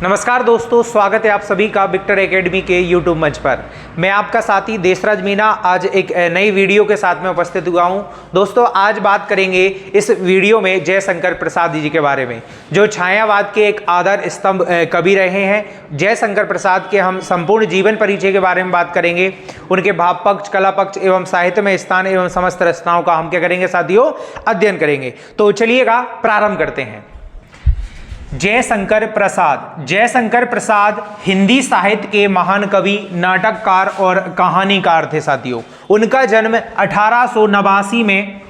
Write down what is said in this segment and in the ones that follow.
नमस्कार दोस्तों, स्वागत है आप सभी का विक्टर एकेडमी के यूट्यूब मंच पर। मैं आपका साथी देशराज मीना आज एक नई वीडियो के साथ में उपस्थित हुआ हूं। दोस्तों, आज बात करेंगे इस वीडियो में जयशंकर प्रसाद जी के बारे में, जो छायावाद के एक आधार स्तंभ कवि रहे हैं। जयशंकर प्रसाद के हम संपूर्ण जीवन परिचय के बारे में बात करेंगे, उनके भाव पक्ष, कला पक्ष एवं साहित्य में स्थान एवं समस्त रचनाओं का हम क्या करेंगे साथियों, अध्ययन करेंगे। तो चलिएगा प्रारंभ करते हैं। जयशंकर प्रसाद। जयशंकर प्रसाद हिंदी साहित्य के महान कवि, नाटककार और कहानीकार थे साथियों। उनका जन्म 1889 में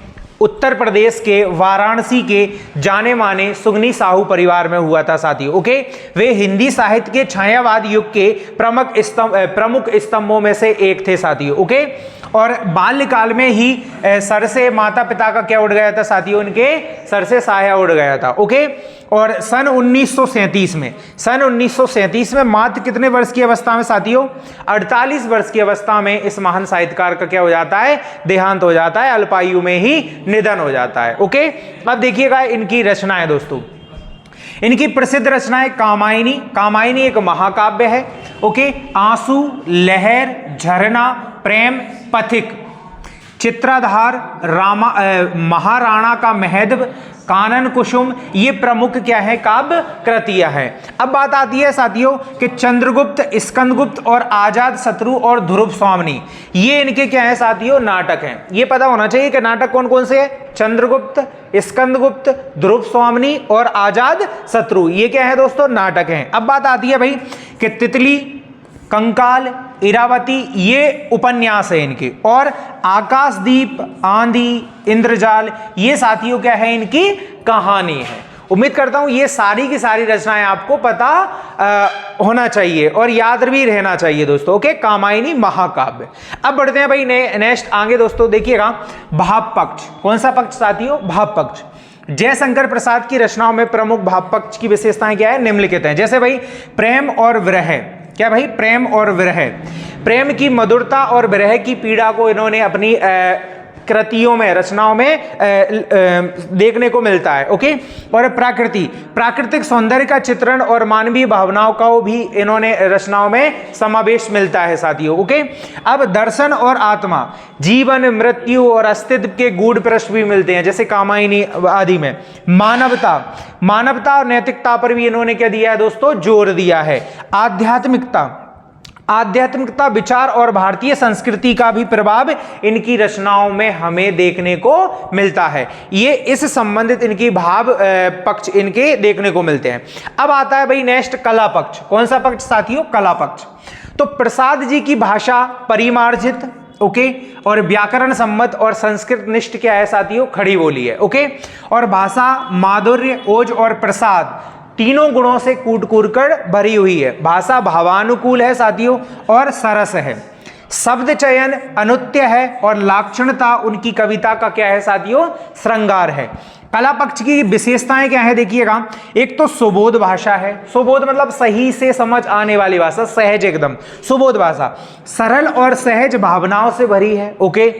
उत्तर प्रदेश के वाराणसी के जाने माने सुगनी साहू परिवार में हुआ था साथियों। ओके, वे हिंदी साहित्य के छायावाद युग के प्रमुख स्तंभों में से एक थे साथियों। ओके, और बाल्यकाल में ही सर से माता पिता का क्या उड़ गया था साथियों, उनके सर से साया उड़ गया था। ओके, और सन 1937 में मात्र कितने वर्ष की अवस्था में साथियों, 48 वर्ष की अवस्था में इस महान साहित्यकार का क्या हो जाता है, देहांत हो जाता है, अल्पायु में ही निधन हो जाता है। ओके, अब देखिएगा इनकी रचनाएं दोस्तों। इनकी प्रसिद्ध रचनाएं कामायनी। कामायनी एक महाकाव्य है। ओके, आंसू, लहर, झरना, प्रेम, पथिक, चित्राधार, महाराणा का महत्व, कानन कुसुम, ये प्रमुख क्या है, काव्य कृतियां हैं। अब बात आती है साथियों कि चंद्रगुप्त, स्कंदगुप्त और आजाद शत्रु और ध्रुव स्वामिनी, ये इनके क्या है साथियों, नाटक हैं। ये पता होना चाहिए कि नाटक कौन कौन से है, चंद्रगुप्त, स्कंदगुप्त, ध्रुव स्वामिनी और आजाद शत्रु, ये क्या है दोस्तों, नाटक हैं। अब बात आती है भाई कि तितली, कंकाल, इरावती, ये उपन्यास है इनके, और आकाशदीप, आंधी, इंद्रजाल, ये साथियों क्या है, इनकी कहानी है। उम्मीद करता हूं ये सारी की सारी रचनाएं आपको पता होना चाहिए और याद भी रहना चाहिए दोस्तों। ओके, कामायनी महाकाव्य। अब बढ़ते हैं भाई नेक्स्ट आगे दोस्तों, देखिएगा भाव पक्ष। कौन सा पक्ष साथियों, भाव पक्ष। जयशंकर प्रसाद की रचनाओं में प्रमुख भाव पक्ष की विशेषताएं क्या है, निम्नलिखित हैं। जैसे भाई प्रेम और विरह, क्या भाई, प्रेम और विरह, प्रेम की मधुरता और विरह की पीड़ा को इन्होंने अपनी कृतियों में, रचनाओं में देखने को मिलता है। ओके, और प्रकृति, प्राकृतिक सौंदर्य का चित्रण और मानवीय भावनाओं का भी इन्होंने रचनाओं में समावेश मिलता है साथियों। ओके, अब दर्शन और आत्मा, जीवन, मृत्यु और अस्तित्व के गूढ़ प्रश्न भी मिलते हैं, जैसे कामायनी आदि में। मानवता और नैतिकता पर भी इन्होंने क्या दिया है दोस्तों, जोर दिया है। आध्यात्मिकता, विचार और भारतीय संस्कृति का भी प्रभाव इनकी रचनाओं में हमें देखने को मिलता है। ये इस संबंधित इनकी भाव पक्ष इनके देखने को मिलते हैं। अब आता है भाई नेक्स्ट कला पक्ष। कौन सा पक्ष साथियों, कला पक्ष। तो प्रसाद जी की भाषा परिमार्जित, ओके, और व्याकरण सम्मत और संस्कृत निष्ठ क्या है साथियों, खड़ी बोली है। ओके, और भाषा माधुर्य, ओज और प्रसाद, तीनों गुणों से कूट कर भरी हुई है। भाषा भावानुकूल है साथियों और सरस है। शब्द चयन अनुत्य है और लाक्षणता उनकी कविता का क्या है साथियों, श्रृंगार है। कला पक्ष की विशेषताएं क्या है देखिएगा। एक तो सुबोध भाषा है। सुबोध मतलब सही से समझ आने वाली भाषा, सहज, एकदम सुबोध भाषा, सरल और सहज भावनाओं से भरी है। ओके,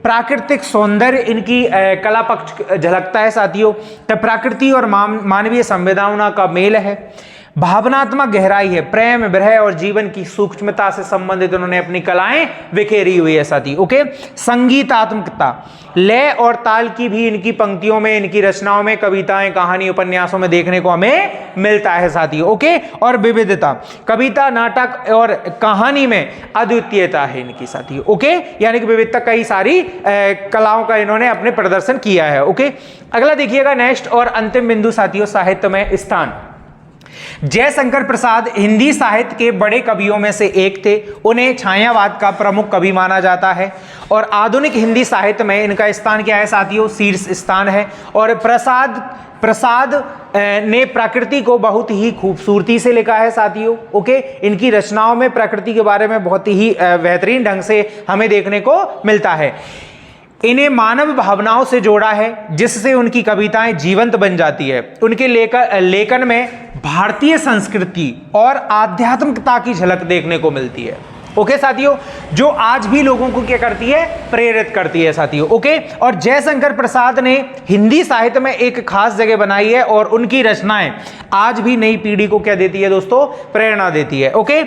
प्राकृतिक सौंदर्य इनकी कला पक्ष झलकता है साथियों। तो प्रकृति और मानवीय संवेदनाओं का मेल है। भावनात्मक गहराई है, प्रेम, विरह और जीवन की सूक्ष्मता से संबंधित उन्होंने अपनी कलाएं बिखेरी हुई है साथी। ओके, संगीतात्मकता, लय और ताल की भी इनकी पंक्तियों में, इनकी रचनाओं में, कविताएं, कहानी, उपन्यासों में देखने को हमें मिलता है साथी। ओके, और विविधता, कविता, नाटक और कहानी में अद्वितीयता है इनकी साथी। ओके, यानी कि विविधता, कई सारी कलाओं का इन्होंने अपने प्रदर्शन किया है। ओके, अगला देखिएगा नेक्स्ट और अंतिम बिंदु साथियों, साहित्य में स्थान। जयशंकर प्रसाद हिंदी साहित्य के बड़े कवियों में से एक थे। उन्हें छायावाद का प्रमुख कवि माना जाता है और आधुनिक हिंदी साहित्य में इनका स्थान क्या है साथियों, शीर्ष स्थान है। और प्रसाद ने प्रकृति को बहुत ही खूबसूरती से लिखा है साथियों। ओके, इनकी रचनाओं में प्रकृति के बारे में बहुत ही बेहतरीन ढंग से हमें देखने को मिलता है। इन्हें मानव भावनाओं से जोड़ा है, जिससे उनकी कविताएं जीवंत बन जाती है। उनके लेखन में भारतीय संस्कृति और आध्यात्मिकता की झलक देखने को मिलती है। ओके साथियों, जो आज भी लोगों को क्या करती है, प्रेरित करती है साथियों। ओके, और जयशंकर प्रसाद ने हिंदी साहित्य में एक खास जगह बनाई है और उनकी रचनाएं आज भी नई पीढ़ी को क्या देती है दोस्तों, प्रेरणा देती है। ओके,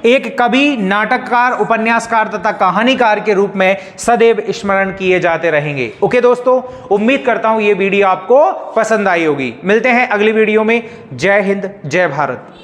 एक कवि, नाटककार, उपन्यासकार तथा कहानीकार के रूप में सदैव स्मरण किए जाते रहेंगे। ओके दोस्तों, उम्मीद करता हूं ये वीडियो आपको पसंद आई होगी। मिलते हैं अगली वीडियो में। जय हिंद, जय भारत।